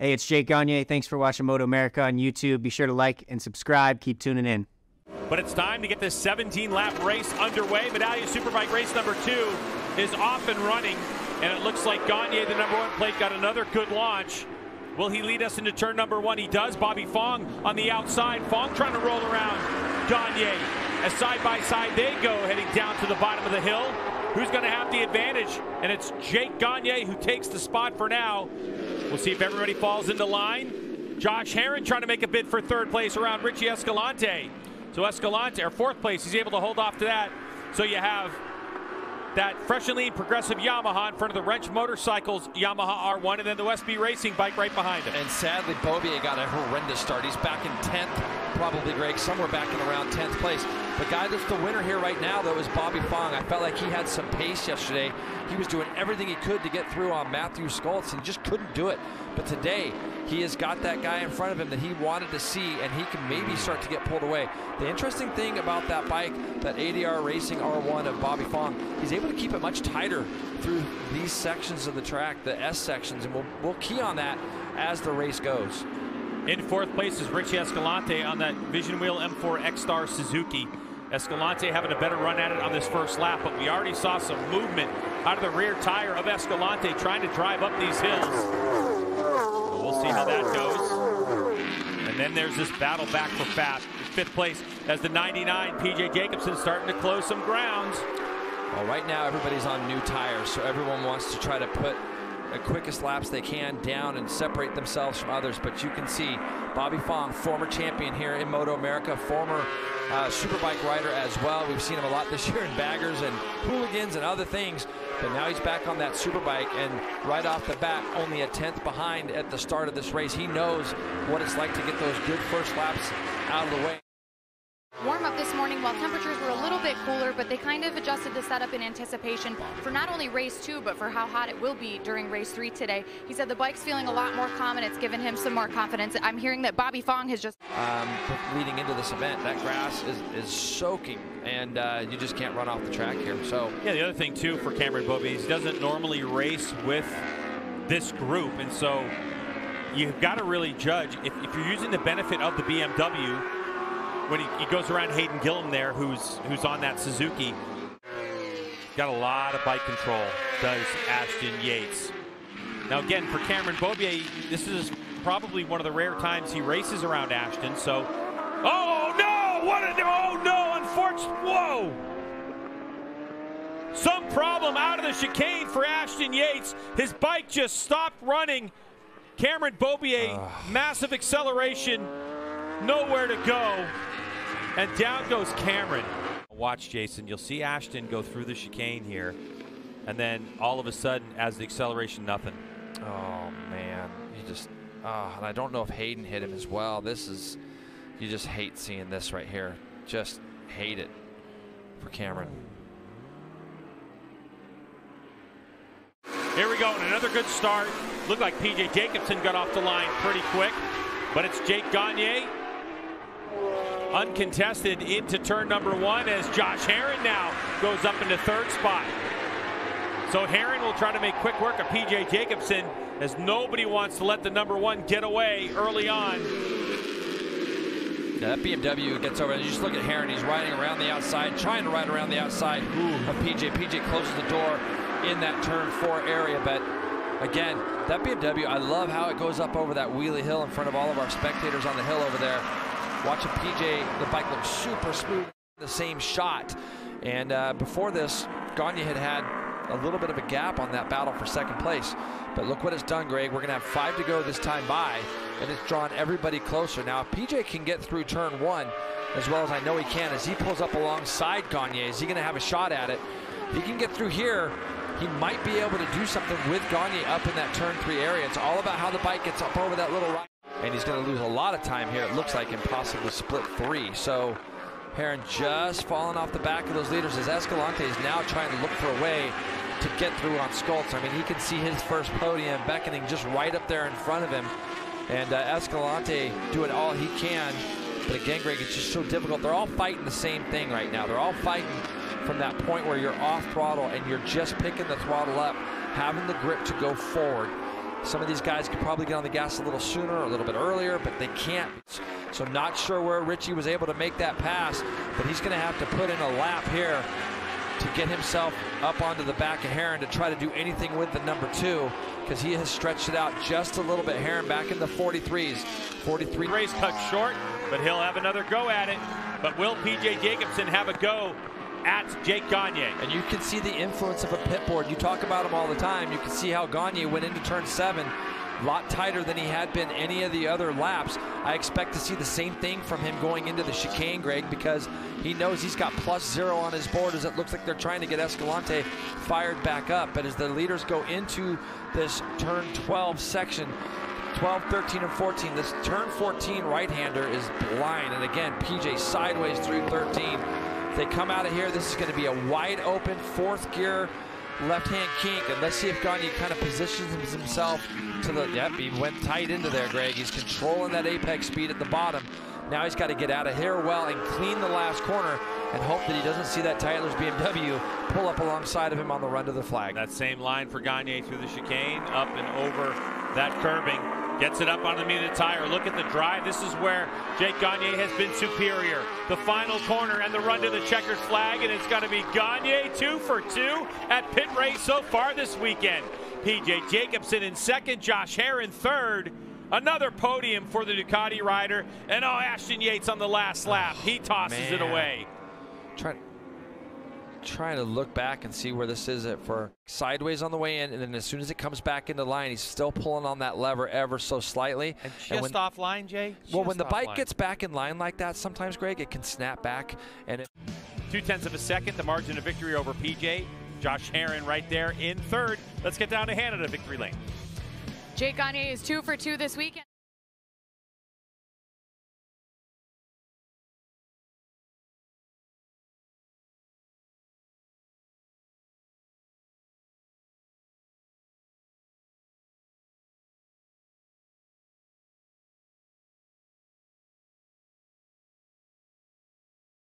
Hey, it's Jake Gagne. Thanks for watching MotoAmerica on YouTube. Be sure to like and subscribe. Keep tuning in. But it's time to get this 17-lap race underway. Medallia Superbike race number 2 is off and running, and it looks like Gagne, the #1 plate, got another good launch. Will he lead us into turn number 1? He does. Bobby Fong on the outside. Fong trying to roll around Gagne. As side by side they go, heading down to the bottom of the hill. Who's going to have the advantage? And it's Jake Gagne who takes the spot for now. We'll see if everybody falls into line. Josh Herrin trying to make a bid for third place around Richie Escalante. So Escalante, or fourth place, he's able to hold off to that. So you have that fresh and lean progressive Yamaha in front of the Wrench Motorcycles Yamaha R1, and then the SB Racing bike right behind him. And sadly, Beaubier got a horrendous start. He's back in 10th, probably, Greg, somewhere back in around 10th place. The guy that's the winner here right now, though, is Bobby Fong. I felt like he had some pace yesterday. He was doing everything he could to get through on Matthew Skoltz and just couldn't do it. But today, he has got that guy in front of him that he wanted to see, and he can maybe start to get pulled away. The interesting thing about that bike, that ADR Racing R1 of Bobby Fong, he's able to keep it much tighter through these sections of the track, the S sections, and we'll key on that as the race goes. In fourth place is Richie Escalante on that Vision Wheel M4 X-Star Suzuki. Escalante having a better run at it on this first lap, but we already saw some movement out of the rear tire of Escalante trying to drive up these hills. We'll see how that goes. And then there's this battle back for fifth place as the 99 PJ Jacobsen starting to close some ground. Well, right now everybody's on new tires, so everyone wants to try to put the quickest laps they can down and separate themselves from others. But you can see Bobby Fong, former champion here in MotoAmerica, former Superbike rider as well. We've seen him a lot this year in baggers and hooligans and other things, but now he's back on that Superbike, and right off the bat, only a 10th behind at the start of this race. He knows what it's like to get those good first laps out of the way. Warm up this morning while temperatures were a little bit cooler, but they kind of adjusted the setup in anticipation for not only race 2, but for how hot it will be during race 3 today. He said the bike's feeling a lot more calm, and it's given him some more confidence. I'm hearing that Bobby Fong has just... leading into this event, that grass is soaking, and you just can't run off the track here. So yeah, the other thing too for Cameron Beaubier is he doesn't normally race with this group, and so you've got to really judge if you're using the benefit of the BMW. When he goes around Hayden Gillum there, who's on that Suzuki. Got a lot of bike control, does Ashton Yates. Now again, for Cameron Beaubier, this is probably one of the rare times he races around Ashton, so... Oh no! Oh no! Unfortunately, whoa! Some problem out of the chicane for Ashton Yates. His bike just stopped running. Cameron Beaubier, massive acceleration, nowhere to go. And down goes Cameron. Watch, Jason. You'll see Ashton go through the chicane here. And then all of a sudden, as the acceleration, nothing. Oh, man. You just... and I don't know if Hayden hit him as well. This is... You just hate seeing this right here. Just hate it for Cameron. Here we go. And another good start. Looked like PJ Jacobsen got off the line pretty quick. But it's Jake Gagne, uncontested, into turn number 1 as Josh Herrin now goes up into third spot. So Herrin will try to make quick work of PJ Jacobsen as nobody wants to let the #1 get away early on. Yeah, that BMW gets over, and you just look at Herrin, he's riding around the outside, trying to ride around the outside of PJ. PJ closes the door in that turn 4 area, but again, that BMW, I love how it goes up over that wheelie hill in front of all of our spectators on the hill over there. Watching PJ, the bike looks super smooth, the same shot. And before this, Gagne had a little bit of a gap on that battle for second place. But look what it's done, Greg. We're going to have 5 to go this time by, and it's drawn everybody closer. Now, if PJ can get through turn 1, as well as I know he can, as he pulls up alongside Gagne, is he going to have a shot at it? If he can get through here, he might be able to do something with Gagne up in that turn 3 area. It's all about how the bike gets up over that little ride. And he's going to lose a lot of time here, it looks like, and possibly split 3. So Herrin just falling off the back of those leaders as Escalante is now trying to look for a way to get through on Skoltz. I mean, he can see his first podium beckoning just right up there in front of him. And Escalante doing all he can. But again, Greg, it's just so difficult. They're all fighting the same thing right now. They're all fighting from that point where you're off throttle and you're just picking the throttle up, having the grip to go forward. Some of these guys could probably get on the gas a little sooner or a little bit earlier, but they can't. So not sure where Richie was able to make that pass, but he's going to have to put in a lap here to get himself up onto the back of Herrin to try to do anything with the number 2, because he has stretched it out just a little bit. Herrin back in the 43s. 43. Race cut short, but he'll have another go at it. But will P.J. Jacobsen have a go at Jake Gagne? And you can see the influence of a pit board. You talk about him all the time. You can see how Gagne went into turn 7 a lot tighter than he had been any of the other laps. I expect to see the same thing from him going into the chicane, Greg, because he knows he's got +0 on his board as it looks like they're trying to get Escalante fired back up. But as the leaders go into this turn 12 section, 12, 13, and 14, this turn 14 right-hander is blind. And again, PJ sideways through 13. If they come out of here, this is going to be a wide open 4th gear left-hand kink, and let's see if Gagne kind of positions himself to the, yep, he went tight into there, Greg. He's controlling that apex speed at the bottom. Now he's got to get out of here well and clean the last corner and hope that he doesn't see that Tyler's BMW pull up alongside of him on the run to the flag. That same line for Gagne through the chicane, up and over that curbing. Gets it up on the meat of the tire. Look at the drive. This is where Jake Gagne has been superior. The final corner and the run to the checkered flag, and it's going to be Gagne 2 for 2 at pit race so far this weekend. P.J. Jacobsen in 2nd, Josh Herrin 3rd. Another podium for the Ducati rider, and Ashton Yates on the last lap. He tosses it away. Trying to look back and see where this is at for sideways on the way in, and then as soon as it comes back into line, he's still pulling on that lever ever so slightly. And just off line, Jay? Well, when the bike gets back in line like that, sometimes, Greg, it can snap back. And 0.2 of a second, the margin of victory over PJ. Josh Herrin right there in 3rd. Let's get down to Hannah to victory lane. Jake Gagne is 2 for 2 this weekend.